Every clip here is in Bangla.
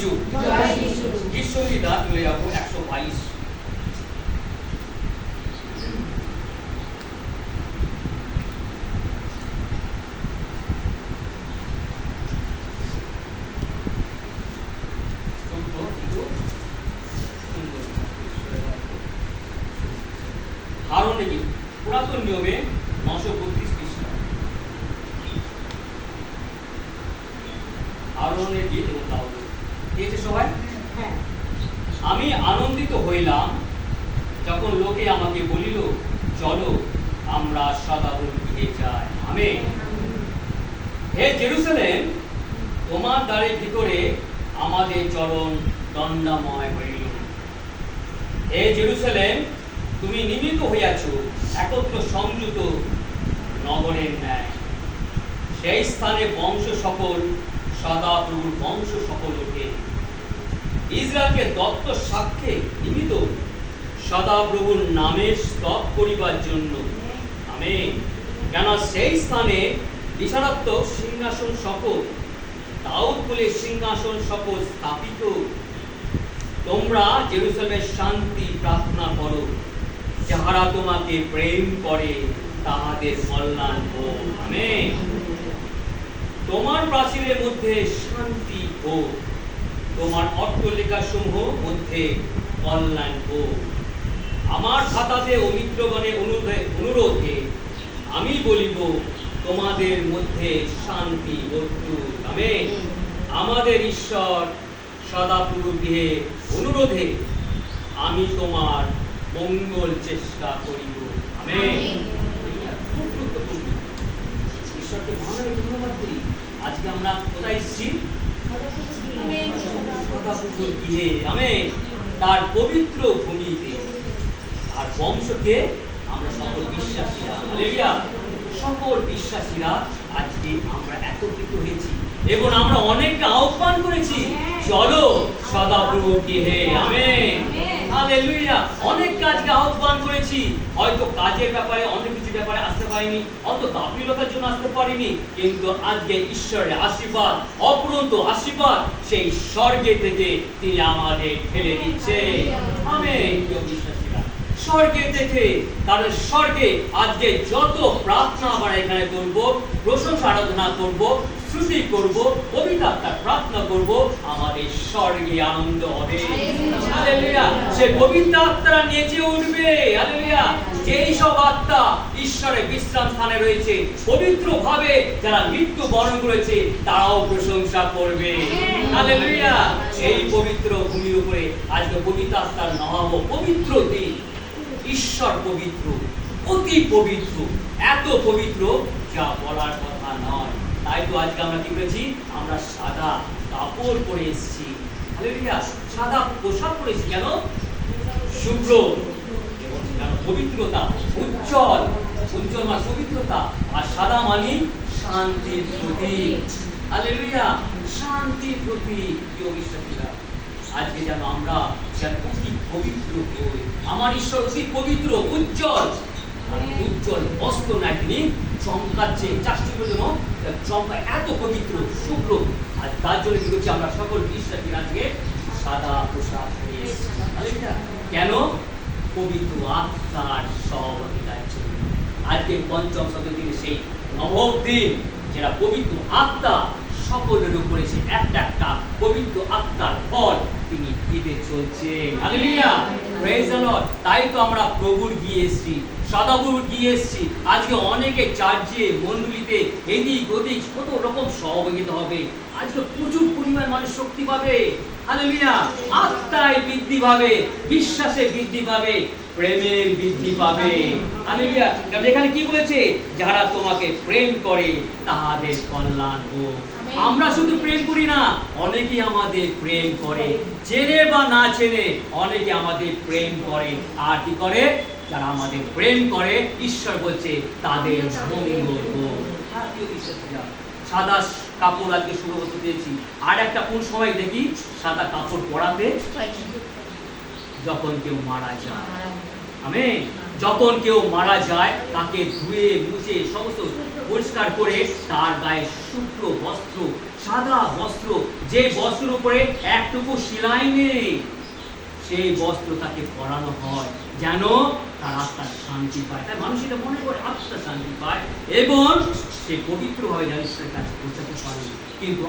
যিশু। ঈশ্বরীদা চলে যাবো 122। আরণ্যে গীত পুরাতন নিয়মে 932 পৃষ্ঠা। আরণ্যের গীত এবং দাউদ দিয়েছে সবাই। আমি আনন্দিত হইলাম যখন লোকে আমাকে বলিল, চলো আমরা সদাবুর গৃহে যাই। আমেন। হে জেরুসালেম, তোমার দ্বারের ভিতরে আমাদের চরণ দণ্ডাময় হইল। হে জেরুসালেম, তুমি নিমিত হইয়াছ একত্র সংযুত নগরের ন্যায়। সেই স্থানে বংশ সকল সদাপ্রভুর বংশ সকল ওঠে। ইসরায়েলকে দত্ত সাক্ষ্যে নিমিত সদাপ্রভুর নামের স্তব করিবার জন্য। আমেন। কেন সেই স্থানে বিশালাত্মক সিংহাসন সকল দাউদ বলে সিংহাসন সকল স্থাপিত। তোমরা জেরুসালেমের শান্তি প্রার্থনা করো, যাহারা তোমাকে প্রেম করে তাহাদের কল্যাণ হোক। আমেন। তোমার প্রাচীরের মধ্যে শান্তি হোক, তোমার অট্টলিকা সমূহ মধ্যে কল্যাণ হোক। আমার খাতাতে ও মিত্রগণের অনুরোধে আমি বলিব, তোমাদের মধ্যে শান্তি বর্তুক। আমেন। আমাদের ঈশ্বর সদাপ্রভুর গৃহে অনুরোধে আমি তোমার মঙ্গল চেষ্টা করিব। আমেন। খুব গুরুত্বপূর্ণ। ঈশ্বরকে মহানায় ধন্যবাদ দিই। আজকে আমরা কোথায় এসেছি? সদাপ্রভুর গৃহে। আমেন। তার পবিত্র ভূমিতে। আর বংশকে আমরা সকল বিশ্বাসীরা, হালেলুয়া, সকল বিশ্বাসীরা আজকে আমরা একত্রিত হয়েছি এবং আমরা অনেককে আহ্বান করেছি, চলো সদাপ্রভুর গৃহে। আমেন। হালেলুয়া। অনেক কাজকে আহ্বান করেছি। হয়তো কাজের ব্যাপারে অনেক কিছু ব্যাপারে আসতে পারিনি, অত গাফিলতার জন্য আসতে পারিনি, কিন্তু আজকে ঈশ্বরের আশীর্বাদ, অপরন্ত আশীর্বাদ সেই স্বর্গে থেকে তিনি আমাদের ঠেলে দিচ্ছে। আমেন। বিশ্বাসীরা স্বর্গে থেকে, কারণ স্বর্গে আজকে যত প্রার্থনা আমরা এখানে করব, প্রশংসা আরাধনা করব, স্তুতি করব, পবিত্র আত্মার প্রার্থনা করব, আমাদের স্বর্গে আনন্দ হবে। হালেলুয়া। সে পবিত্র আত্মারা নেচে উঠবে। হালেলুয়া। যেই সব আত্মা ঈশ্বরের বিশ্রাম স্থানে রয়েছে, পবিত্র ভাবে যারা মৃত্যু বরণ করেছে, তারাও প্রশংসা করবে। হালেলুয়া। এই পবিত্র ভূমির উপরে আজকে পবিত্র আত্মার নাম, পবিত্র দিন। ঈশ্বর পবিত্র, অতি পবিত্র, এত পবিত্র যা বলার কথা নয়। তাই তো আজকে আমরা কি করেছি? আমরা সাদা কাপড় পরে এসেছি। হালেলুয়া। সাদা পোশাক পরেছি কেন? শুভ্র, পবিত্রতা, উজ্জ্বল। উজ্জ্বল মানে পবিত্রতা, আর সাদা মানে শান্তির প্রতীক। হালেলুয়া। শান্তির প্রতীক। প্রিয় বিশ্বাসীরা, আজকে যেন আমরা অতি পবিত্র হই। আমার ঈশ্বর অতি পবিত্র, উজ্জ্বল। উজ্জ্বল বস্ত্র নাই তিনি চমকাচ্ছে, চারটির জন্য চমকা, এত পবিত্র, শুভ্র। আর তার জন্য কি করছি? আমরা সকল বিশ্বাসীরা আজকে সাদা পোশাক পরে এসেছি। কেন? পবিত্র আত্মার সহভাগিতার জন্য। আজকে পঞ্চম শতাব্দীর সেই নবম দিন, যেটা পবিত্র আত্মা সকলের উপরে সে একটা একটা পবিত্র আত্মার ফল তিনি দিতে চলছেন। হালেলুয়া। Praise the Lord. তাই তো আমরা প্রভুর গিয়ে এসেছি, সদাপ্রভুর গিয়ে এসেছি। আজকে অনেকে চার্চে, মণ্ডলীতে এদিক ওদিক কত রকম সহযোগিতা হবে। আজকে প্রচুর পরিমাণ মানুষ শক্তি পাবে। হালেলুয়া। আত্মায় বৃদ্ধি পাবে, বিশ্বাসে বৃদ্ধি পাবে, প্রেমের বৃদ্ধি পাবে। হালেলুয়া। কারণ এখানে কি বলেছে? যারা তোমাকে প্রেম করে তাহাদের কল্যাণ হোক। আমরা শুধু প্রেম করি না, অনেকেই আমাদের প্রেম করে, চেনে বা না চেনে অনেকে আমাদের প্রেম করে। আর কি করে? যারা আমাদের প্রেম করে, ঈশ্বর বলছে তাদের মঙ্গল হোক। সাদা কাপড় আজকে শুরু হতে দিয়েছি। আর একটা কোন সময় দেখি সাদা কাপড় পরাতে? যখন কেউ মারা যায়। আমেন। যখন কেউ মারা যায় তাকে ধুয়ে মুছে সমস্ত পরিষ্কার করে তার গায়ে শুভ্র বস্ত্র, সাদা বস্ত্র, যে বস্ত্রের উপরে একটুকু সেলাই নেই, সেই বস্ত্র তাকে পরানো হয় যেন তার আত্মার শান্তি পায়। তাই মানুষ এটা মনে করে আত্মার শান্তি পায় এবং সে পবিত্র হয় যেন ঈশ্বরের কাছে পৌঁছাতে পারে। কিন্তু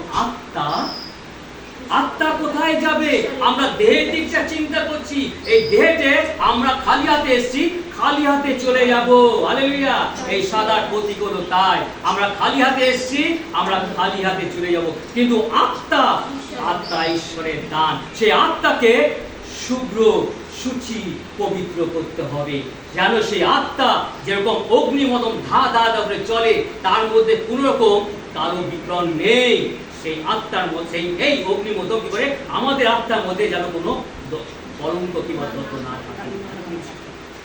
আত্মা কোথায় যাবে? আমরা দেহের দিকটা চিন্তা করছি, এই দেহতে আমরা খালি হাতে এসেছি, খালি হাতে চলে যাব। হালেলুয়া! এই সাদার প্রতীক হলো তাই, আমরা খালি হাতে এসেছি, আমরা খালি হাতে চলে যাব। কিন্তু আত্মা ঈশ্বরের দান, সেই আত্মাকে শুভ্র, শুচি, পবিত্র করতে হবে যেন সেই আত্মা যেরকম অগ্নি মতন ধা ধা করে চলে, তার মধ্যে কোন রকম কালো বিক্রম নেই। সেই আত্মার মধ্যে এই অগ্নির মতো কি করে আমাদের আত্মার মধ্যে যেন কোনো কলঙ্ক কিংবা দোষ না থাকে,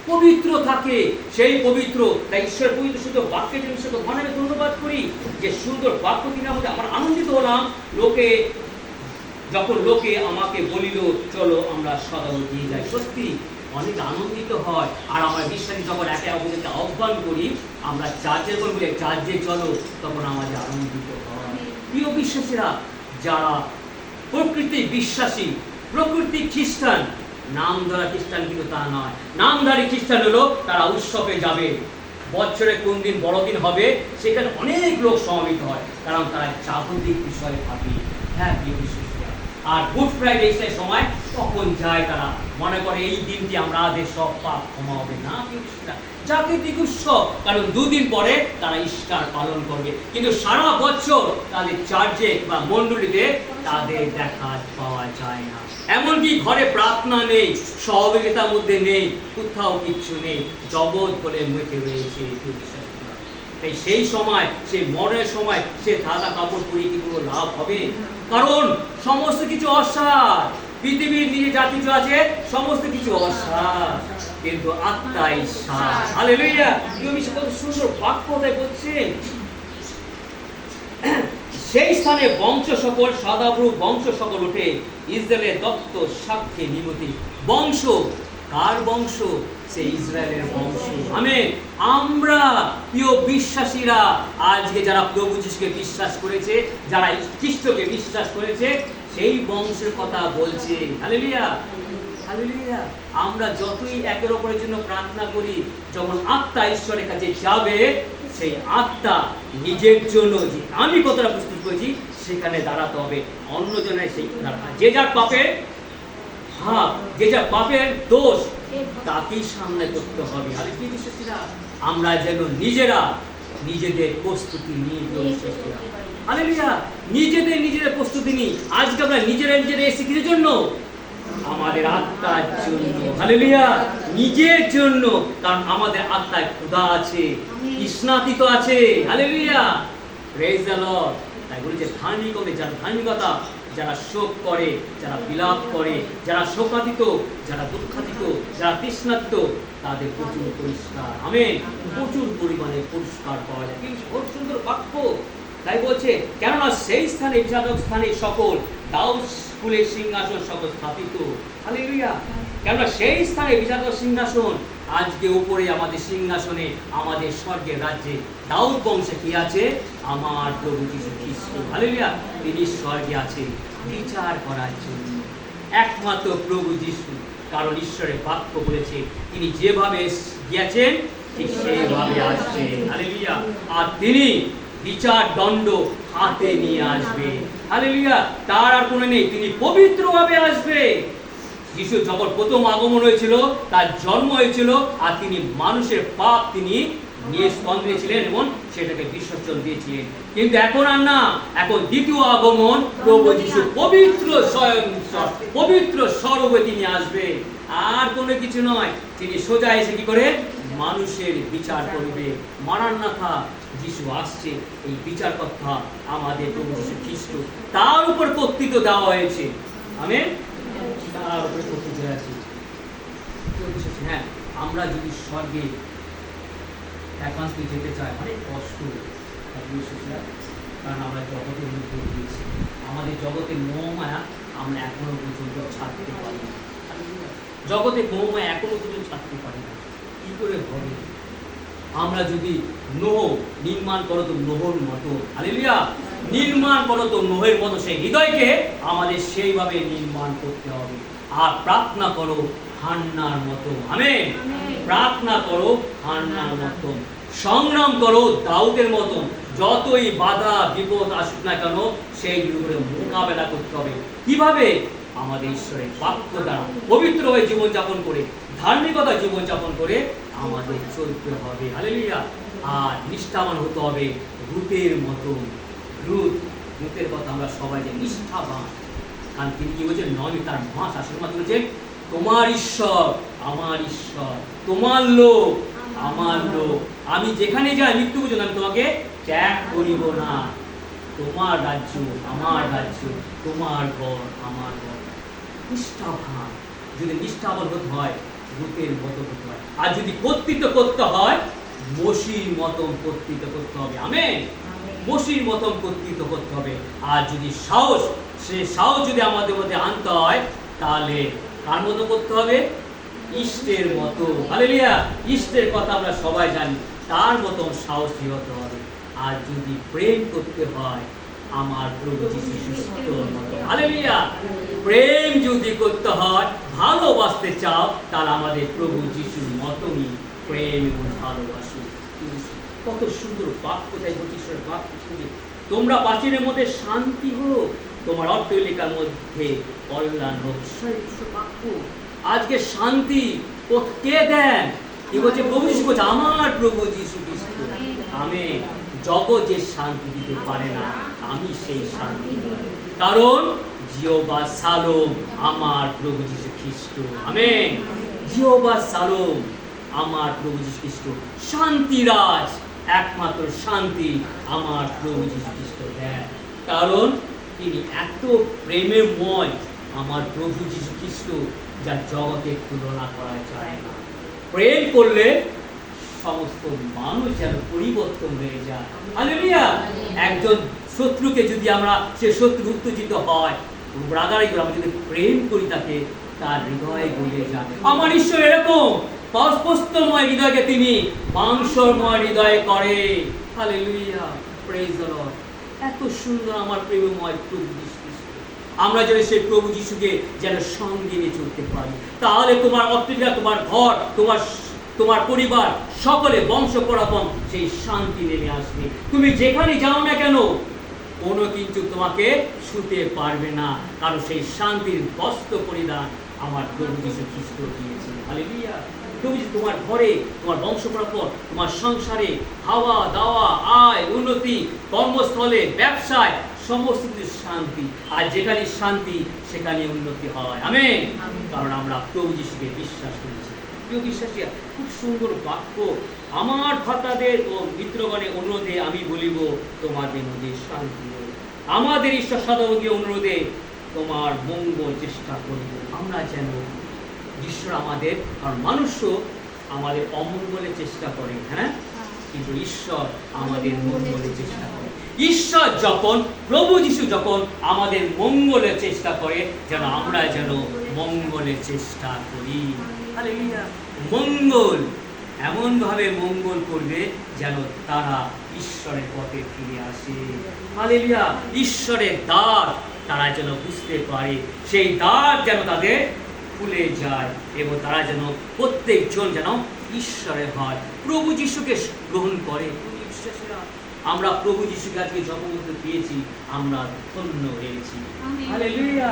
পবিত্র থাকে। সেই পবিত্র, তাই ঈশ্বর পবিত্র শুদ্ধ বাক্যের জন্য ঈশ্বরকে মনে ধন্যবাদ করি যে সুন্দর বাক্য কিনা মধ্যে আমরা আনন্দিত হলাম। যখন লোকে আমাকে বলিল চলো আমরা সদাগর দিয়ে যাই, সত্যি অনেক আনন্দিত হয়। আর আমরা বিশ্বাসী যখন একে অপরকে আহ্বান করি, আমরা চার্চের বলে চার্চে চলো, তখন আমাদের আনন্দিত হয়। প্রিয় বিশ্বাসীরা, যারা প্রকৃতি বিশ্বাসী, প্রকৃতি খ্রিস্টান, নাম ধরা খ্রিস্টান কিন্তু তা নয়। নামধারী খ্রিস্টান হলো তারা উৎসবে যাবে, বছরে কোন দিন বড়দিন হবে সেখানে অনেক লোক সমাবেত হয়, কারণ তারা জাগতিক বিষয়ে ভাবি। হ্যাঁ প্রিয় বিশ্বাসীরা, আর গুড ফ্রাইডে সময় তখন যায়, তারা মনে করে এই দিনটি আমাদের সব পাপ ক্ষমা হবে। না প্রিয় বিশ্বাসীরা, জাগতিক উৎসব, কারণ দুদিন পরে তারা ইস্টার পালন করবে, কিন্তু সারা বছর তাদের চার্চে বা মণ্ডলীতে তাদের দেখা পাওয়া যায় না। এমনকি ঘরে প্রার্থনা নেই, সহযোগিতার মধ্যে নেই, কোথাও কিচ্ছু নেই, জগৎ বলে মেতে রয়েছে। তাই সেই সময়, সেই মরণের সময় সে সাদা কাপড় পরিয়ে কি কোনো লাভ হবে? কারণ সমস্ত কিছু অসার, পৃথিবীর নিয়ে যা কিছু আছে সমস্ত কিছু অসার, কিন্তু আত্মাই সার। হালেলুয়া! কত সুন্দর বাক্য বলছেন। সেই স্থানে বংশ সকল সদাপ্রভু বংশ সকল উঠে ইসরায়েলের দত্ত সাক্ষী নিমতি। বংশ কার বংশ? সেই ইসরায়েলের বংশ। আমেন। আমরা প্রিয় বিশ্বাসীরা আজকে যারা প্রভু যিশুকে বিশ্বাস করেছে, যারা খ্রিস্টকে বিশ্বাস করেছে, সেই বংশের কথা বলছে। হালেলুয়া! হালেলুয়া! আমরা যতই একের অপরের জন্য প্রার্থনা করি, যখন আত্মা ঈশ্বরের কাছে যাবে, সেই আত্মা নিজের জন্য যে আমি কতটা প্রস্তুত করেছি সেখানে দাঁড়াতে হবে। অন্যজনের সেই যে যার পাপের ভাব, যে যার পাপের দোষ তাকেই সামনে করতে হবে। আর কি বিশ্বাসীরা, আমরা যেন নিজেদের প্রস্তুতি নিই। হালেলুয়া! নিজেদের প্রস্তুতি নিই। আজকে আমরা নিজেরা এসে কিসের জন্য? আমাদের আত্মার জন্য। হালেলুয়া! নিজের জন্য, কারণ আমাদের আত্মায় ক্ষুধা আছে, তৃষ্ণাতীত আছে। হালেলুয়া! Praise the Lord. তাই বলেছে যারা ধার্মিকতা, যারা শোক করে, যারা বিলাপ করে, যারা শোকাতীত, যারা দুঃখাতীত, যারা তৃষ্ণাতীত, তাদের প্রচুর পরিষ্কার, আমেন, প্রচুর পরিমাণে পুরস্কার পাওয়া যায়। খুব সুন্দর বাক্য। তাই বলছে, কেননা সেই স্থানে বিচারক স্থানে সকল দাউদ কুলের সিংহাসন সকল স্থাপিত। হালেলুয়া! কেননা সেই স্থানে বিচারক সিংহাসন, আজকে উপরে আমাদের সিংহাসনে, আমাদের স্বর্গের রাজ্যে দাউদ বংশে কি আছে? আমার প্রভু যীশু খ্রিস্ট। হালেলুয়া! তিনি স্বর্গে আছে বিচার করার জন্য। একমাত্র প্রভু যীশু, কারণ ঈশ্বরের বাক্য বলেছে তিনি যেভাবে গিয়েছেন ঠিক সেইভাবে আসছেন। হালেলুয়া! আর তিনি বিচার দণ্ড হাতে নিয়ে আসবে। হালেলুয়া! তার আর কোনো নেই, তিনি পবিত্রভাবে আসবে। যিশু যখন প্রথম আগমন হয়েছিল, তার জন্ম হয়েছিল, আর তিনি মানুষের পাপ তিনি নিয়ে স্কন্ধে ছিলেন এবং সেটাকে বিসর্জন দিয়েছিলেন। কিন্তু এখন আর না, এখন দ্বিতীয় আগমন, প্রভু যিশু পবিত্র স্বয়ং পবিত্র স্বরূপে তিনি আসবে। আর কোনো কিছু নয়, তিনি সোজা এসে কি করে মানুষের বিচার করবে। মারান্নাথা যিশু আসছে, এই বিচার কথা আমাদের প্রভু যিশু খ্রিস্ট, তার উপর কর্তৃত্ব দেওয়া হয়েছে। আমেন। তার উপরে কর্তৃত্ব আছে। হ্যাঁ, আমরা যদি স্বর্গে একান্তে যেতে চাই, অনেক কষ্ট, কারণ আমরা জগতের মধ্যে দিয়েছি, আমাদের জগতের মোহমায়া আমরা এখনো পর্যন্ত ছাড়তে পারি না। জগতের মোহমায়া এখনো পর্যন্ত ছাড়তে পারি না। কি করে হবে? আমরা যদি নোহ নির্মাণ করো তো নোহর মতো, হালেলুয়া, নির্মাণ করো তো নোহের মতো সেই হৃদয়কে আমাদের সেইভাবে নির্মাণ করতে হবে। আর প্রার্থনা করো হান্নার মতো, আমেন। প্রার্থনা করো হান্নার মতো, সংগ্রাম করো দাউদের মতো। যতই বাধা বিপদ আসুক না কেন সেইগুলো মোকাবেলা করতে হবে। কিভাবে? আমাদের ঈশ্বরের বাক্য দ্বারা পবিত্রভাবে জীবনযাপন করে, ধার্মিকতা জীবনযাপন করে আমাদের চলতে হবে, হালেলুয়া। আর নিষ্ঠাবান হতে হবে রূতের মতো। রূতের কথা আমরা সবাই যে নিষ্ঠাবান, কারণ তিনি কি বলছেন, নয় তার মা শাশুড়ি মা বলছে, তোমার ঈশ্বর আমার ঈশ্বর, তোমার লোক আমার লোক, আমি যেখানে যাই মৃত্যু পর্যন্ত আমি তোমাকে ত্যাগ করিব না। তোমার রাজ্য আমার রাজ্য, তোমার ঘর আমার ঘর। নিষ্ঠাবান, যদি নিষ্ঠাবান হতে হয় রূতের মতো হতে হয়। আর যদি কর্তৃত্ব করতে হয় মসির মতন কর্তৃত্ব করতে হবে, আমেন। মসির মতন কর্তৃত্ব করতে হবে। আর যদি সাহস, সে সাহস যদি আমাদের মধ্যে আনতে হয় তাহলে কার মতো করতে হবে? ইষ্টের মতো, হালেলুয়া। ইষ্টের কথা আমরা সবাই জানি, তার মতন সাহসী হতে হবে। আর যদি প্রেম করতে হয় আমার প্রভু যীশু খ্রিস্টের মতো, হালেলুয়া। প্রেম যদি করতে হয়, ভালোবাসতে চাও, তাহলে আমাদের প্রভু যীশুর মতনই প্রেম এবং ভালোবাসো। কত সুন্দর বাক্য, তাই ঈশ্বরের বাক্য শুনে তোমরা প্রাচীরের মধ্যে শান্তি হোক, তোমার অট্টালিকার মধ্যে কল্যাণ হোক। বাক্য আজকে শান্তি কে দেন? কি বলছে? প্রভু যীশু বলছে, আমার প্রভু যীশু খ্রিস্ট। আমি জগৎ যে শান্তি দিতে পারে না, আমি সেই শান্তি দেব। কারণ জিহোবা শালোম আমার প্রভু যীশু খ্রিস্ট, আমেন। জিহোবা শালোম আমার প্রভু যীশু খ্রিস্ট, শান্তিরাজ, একমাত্র শান্তি আমার প্রভু যীশু খ্রিস্ট দেন। কারণ তিনি এত প্রেমময়, আমার প্রভু যীশু খ্রিস্ট, যা জগতে তুলনা করা যায় না। প্রেম করলে সমস্ত মানুষ যেন পরিবর্তন হয়ে যায়, হালেলুয়া। একজন শত্রুকে যদি আমরা, সে শত্রু উত্তেজিত হয়, রাগারাগি করে, আমরা যদি প্রেম করি তাকে, তার হৃদয়ে গলে যায়। আমার ঈশ্বর এরকম পাশপস্তময় হৃদয়কে তিনি মাংসময় হৃদয়ে করে, হালেলুয়া, প্রেজ দ্য লর্ড। এত সুন্দর আমার প্রেমময় প্রভু যীশু। আমরা যেন সেই প্রভু যীশুকে যেন সঙ্গে নিয়ে চলতে পারি, তাহলে তোমার অট্টালিকা, তোমার ঘর, তোমার পরিবার, সকলে বংশ পরাপন সেই শান্তি নেমে আসবে। তুমি যেখানে যাও না কেন কোনো কিছু তোমাকে ছুতে পারবে না, কারণ সেই শান্তির বস্ত্র পরিধান আমার প্রভু যীশু খ্রিস্ট দিয়েছে, হালেলুয়া। প্রভু যীশু তোমার ঘরে, তোমার বংশ পরাপর, তোমার সংসারে, খাওয়া দাওয়া, আয় উন্নতি, কর্মস্থলে, ব্যবসায়, সমস্ত কিছু শান্তি। আর যেখানে শান্তি সেখানে উন্নতি হয়, আমেন। কারণ আমরা প্রভু যীশুকে বিশ্বাস করেছি। প্রিয় বিশ্বাসী, খুব সুন্দর বাক্য। আমার ভ্রাতাদের ও মিত্রগণের অনুরোধে আমি বলিব, তোমাদের মধ্যে শান্তি হোক। আমাদের ঈশ্বর সদাবগীয় অনুরোধে তোমার মঙ্গল চেষ্টা করিব। আমরা যেন ঈশ্বর আমাদের, কারণ মানুষও আমাদের অমঙ্গলের চেষ্টা করে, হ্যাঁ, কিন্তু ঈশ্বর আমাদের মঙ্গলের চেষ্টা করে। ঈশ্বর যখন, প্রভু যীশু যখন আমাদের মঙ্গলের চেষ্টা করে, যেন আমরা যেন মঙ্গলের চেষ্টা করি, হালেলুয়া। মঙ্গল এমনভাবে মঙ্গল করবে যেন তারা ঈশ্বরের পথে ফিরে আসে, হালেলুয়া। ঈশ্বরের দ্বার তারা যেন বুঝতে পারে, সেই দ্বার যেন তাদের খুলে যায় এবং তারা যেন প্রত্যেকজন যেন ঈশ্বরের হয়, প্রভু যীশুকে গ্রহণ করে। আমরা প্রভু যীশুকে আজকে জগতে পেয়েছি, আমরা ধন্য হয়েছি, হালেলুয়া,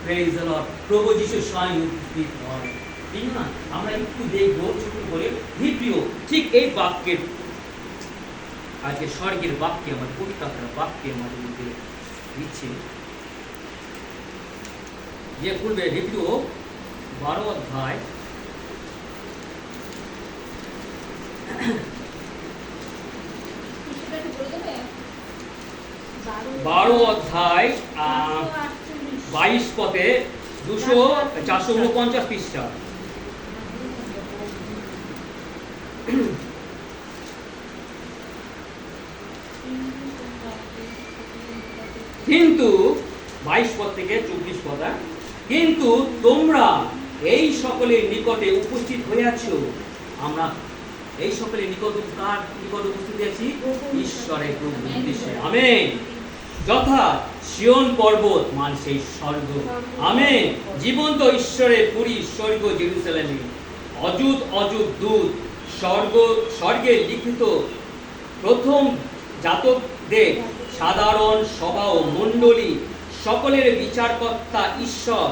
প্রেজ দ্য লর্ড। প্রভু যীশু স্বয়ং উপস্থিত হয়, ঠিক না? আমরা একটু দেখব ছোট করে হিব্রু, ঠিক এই বাক্যের, আজকে স্বর্গের বাক্যে, আমার পবিত্র বাক্যে আমাদের মধ্যে দিচ্ছে, যে পূর্বে হিব্রু 12 অধ্যায় 22 পদে 449 পৃষ্ঠা। কিন্তু 22 পদ থেকে 24 পদ, কিন্তু তোমরা এই সকলের নিকটে উপস্থিত হইয়াছ, আমরা এই সকলে নিকট উপস্থিত আছি ঈশ্বরের উদ্দেশ্যে। আমেন। যথা সিয়ন পর্বত মান সেই স্বর্গ। আমেন। জীবন্ত ঈশ্বরের পুরী স্বর্গ জেরুজালেমে, অযুত অযুত দূত স্বর্গে লিখিত প্রথম জাতকদের সাধারণ সভা ও মণ্ডলী, সকলের বিচারকর্তা ঈশ্বর,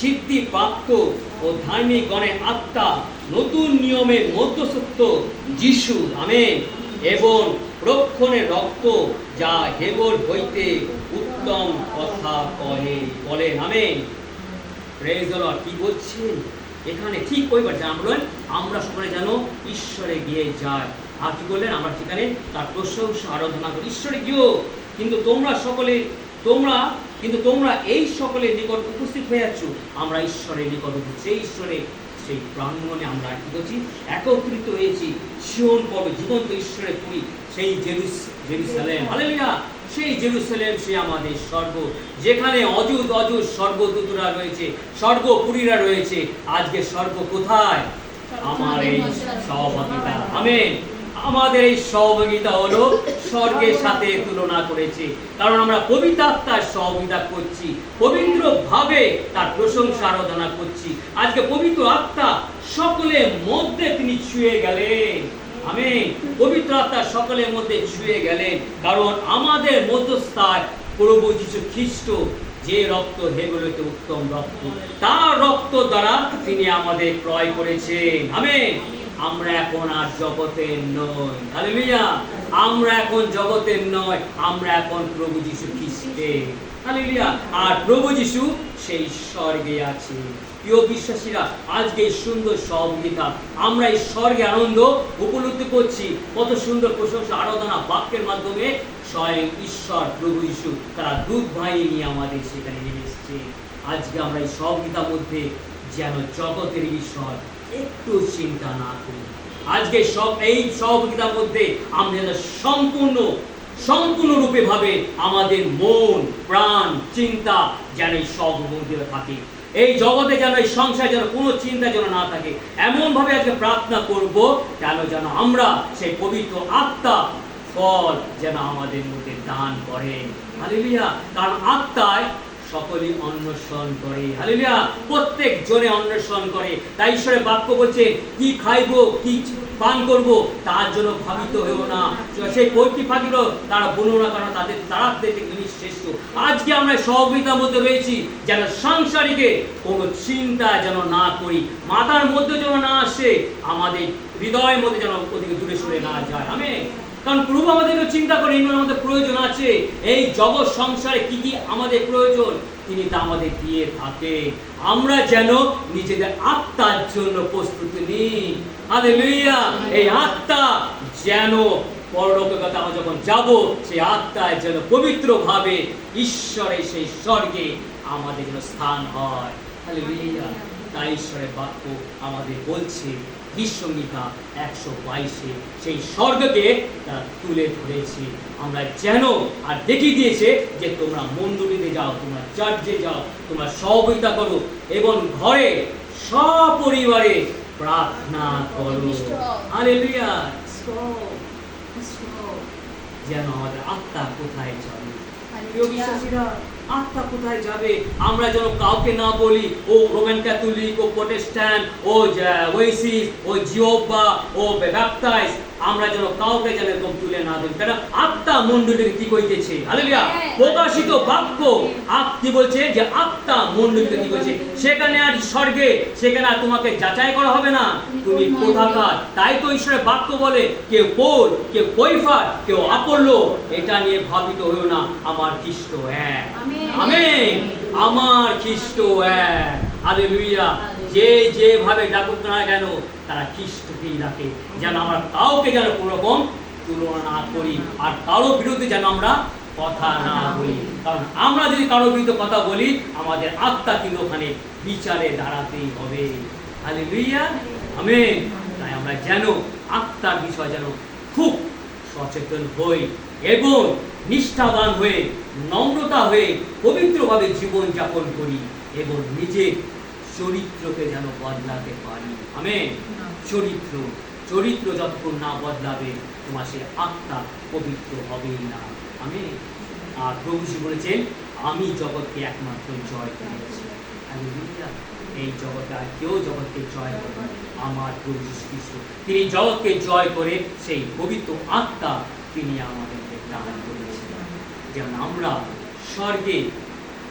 সিদ্ধি প্রাপ্ত ও ধার্মিক গণের আত্মা, নতুন নিয়মের মধ্যস্থ যিশু। আমেন। এবং প্রক্ষণের রক্ত, যা হেবর হইতে উত্তম কথা বলেন। আমেন। Praise the Lord. কি বলছেন এখানে? ঠিক ওইবার জানলেন আমরা সকলে যেন ঈশ্বরে গিয়ে যায়। আর কি বললেন? আমরা সেখানে তার প্রশংসা আরাধনা করি। ঈশ্বরে গিয়েও কিন্তু তোমরা এই সকলের নিকট উপস্থিত হয়ে আছো। আমরা ঈশ্বরের নিকট সেই ঈশ্বরে সেই প্রাঙ্গণে আমরা কি করছি? একত্রিত হয়েছি। সিয়ন পর্বত, জীবন্ত ঈশ্বরের পুরী, সেই জেরুজালেম। হালেলুয়া। সেই জেরুজালেম, সে আমাদের স্বর্গ, যেখানে অযুত অযুত স্বর্গদূতরা রয়েছে, স্বর্গপুরীরা রয়েছে। আজকে স্বর্গ কোথায়? আমার এই সহভাগিতা। আমেন। আমাদের এই সহভাগিতা হলো স্বর্গের সাথে তুলনা করেছে, কারণ আমরা পবিত্র আত্মার সহভাগিতা করছি, পবিত্র ভাবে তার প্রশংসা আরাধনা করছি। আজকে পবিত্র আত্মা সকলের মধ্যে তিনি ছুঁয়ে গেলেন। আমেন। পবিত্র আত্মা সকলের মধ্যে ছুঁয়ে গেলেন, কারণ আমাদের মধ্যস্থায় প্রভু যীশু খ্রিস্ট, যে রক্ত হেবলতে উত্তম রক্ত, তার রক্ত দ্বারা তিনি আমাদের ক্রয় করেছেন। আমেন। আমরা এখন আর জগতের নই। হালেলুয়া। আমরা এখন জগতের নয়, আমরা এখন প্রভু যীশু খ্রিস্টের। হালেলুয়া। আর প্রভু যীশু সেই স্বর্গে আছে। প্রিয় বিশ্বাসীরা, আজকে এই সুন্দর সহযোগিতা, আমরা এই স্বর্গে আনন্দ উপলব্ধি করছি। কত সুন্দর প্রশংসা আরাধনা বাক্যের মাধ্যমে স্বয়ং ঈশ্বর প্রভু যীশু তারা দূত বাহিনী নিয়ে আমাদের সেখানে নেমে এসেছে। আজকে আমরা এই সহযোগিতার মধ্যে যেন জগতের বিষয় একটু চিন্তা না করি। আজকে এই সহযোগিতার মধ্যে আমরা যেন সম্পূর্ণরূপে ভাবে আমাদের মন প্রাণ চিন্তা যেন এই সহযোগিতা থাকে। এই জগতে যেন এই সংসারে যেন কোনো চিন্তা যেন না থাকে, এমন ভাবে আজকে প্রার্থনা করব যেন আমরা সেই পবিত্র আত্মা ফল যেন আমাদের মধ্যে দান করেন। হালেলুয়া। কারণ আত্মায় সকলেই অন্বেষণ করে। হালেলুয়া। প্রত্যেক জনে অন্বেষণ করে। তাই ঈশ্বরের বাক্য বলছে, কি খাইবো কি পান করব তার জন্য ভাবিত হয়েও না। সেই পৈতৃ পাখিরও তারা বলুন না, কারণ তারা জিনিস শ্রেষ্ঠ। আজকে আমরা সহযোগিতার মধ্যে রয়েছি, যেন সাংসারিকে কোনো চিন্তা যেন না করি, মাথার মধ্যে যেন না আসে, আমাদের হৃদয়ের মধ্যে যেন ওদিকে দূরে সরে না যায়। আমেন। কারণ প্রভু আমাদেরকে চিন্তা করে আমাদের প্রয়োজন আছে। এই জগৎ সংসারে কি কি আমাদের প্রয়োজন তিনি তা আমাদের দিয়ে থাকে। আমরা যেন নিজেদের আত্মার জন্য প্রস্তুতি নিই। হালেলুয়া। এই আত্মা যেন পরলোকের কথা আমরা যখন যাব, সেই আত্মায় যেন পবিত্রভাবে ঈশ্বরের সেই স্বর্গে আমাদের যেন স্থান হয়। হালেলুয়া। তাই ঈশ্বরের বাক্য আমাদের বলছে, গীতসংহিতা 122 সেই স্বর্গকে তারা তুলে ধরেছে। আমরা যেন আর দেখিয়ে দিয়েছে যে তোমরা মন্দিরে যাও, তোমরা চার্চে যাও, তোমরা সহযোগিতা করো এবং ঘরে সপরিবারে প্রার্থনা করো। হালেলুয়া। যেন আমাদের আত্মা কোথায় যাবে? প্রিয় বিশ্বাসীরা, আত্মা কোথায় যাবে? আমরা যেন কাউকে না বলি ও রোমান ক্যাথলিক, ও প্রোটেস্ট্যান্ট, ও ওয়েসিস, ও জিওভা, ও ব্যাপটাইজ, আমরা যেন কাউকে যেন এরকম তুলে না ধরি। কেন? আত্মা মণ্ডলীকে কি কইতেছে? হালেলুয়া। প্রকাশিত বাক্য কি বলছে? যে আত্মা মণ্ডলীকে কি কইছে? সেখানে আর স্বর্গে সেখানে আর তোমাকে যাচাই করা হবে না তুমি কোথাকার। তাই তো ঈশ্বরের বাক্য বলে, কেউ পৌল, কেউ কৈফার, কেউ আপোল্লো, এটা নিয়ে ভাবিত হইও না, আমার খ্রিস্ট এক। আমেন। আমার খ্রিস্ট এক। হালেলুয়া। যে যেভাবে ডাকুক না কেন তারা খ্রিস্টকেই ডাকে। যেন আমরা কাউকে যেন কোনো রকম তুলনা না করি, আর কারো বিরুদ্ধে যেন আমরা কথা না বলি। কারণ আমরা যদি কারো বিরুদ্ধে কথা বলি, আমাদের আত্মা কিন্তু ওখানে বিচারে দাঁড়াতেই হবে। হালেলুয়া। আমেন। তাই আমরা যেন আত্মার বিষয় যেন খুব সচেতন হই এবং নিষ্ঠাবান হয়ে নম্রতা হয়ে পবিত্রভাবে জীবন যাপন করি এবং নিজের চরিত্রকে যেন বদলাতে পারি। আমেন। চরিত্র চরিত্র যতক্ষণ না বদলাবে তোমার সে আত্মা পবিত্র হবেই না। আমেন। আর প্রভু যীশু বলেছেন, আমি জগৎকে একমাত্র জয় করেছি। হালেলুয়া। এই জগতে আর কেউ জগৎকে জয় করবে না, আমার প্রভু যীশু খ্রিস্ট। তিনি জগৎকে জয় করে সেই পবিত্র আত্মা তিনি আমাদেরকে দান করেছেন, যেন আমরা স্বর্গে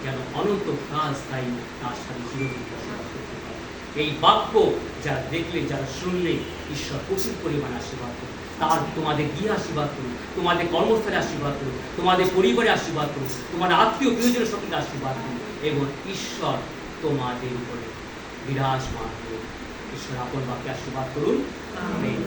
যেন অনন্ত কাল স্থায়ী তার সাথে চিরদিন বসবাস করতে পারি। এই বাক্য যারা দেখলে, যারা শুনলে, ঈশ্বর প্রচুর পরিমাণে আশীর্বাদ করুন। তার তোমাদের গৃহে আশীর্বাদ করুন, তোমাদের কর্মস্থলে আশীর্বাদ করুন, তোমাদের পরিবারে আশীর্বাদ করুন, তোমাদের আত্মীয় প্রিয়জনের সকলকে আশীর্বাদ করুন, এবং ঈশ্বর তোমাদের উপরে বিরাজমান করুন। ঈশ্বর আপন বাক্যে আশীর্বাদ করুন। আমেন।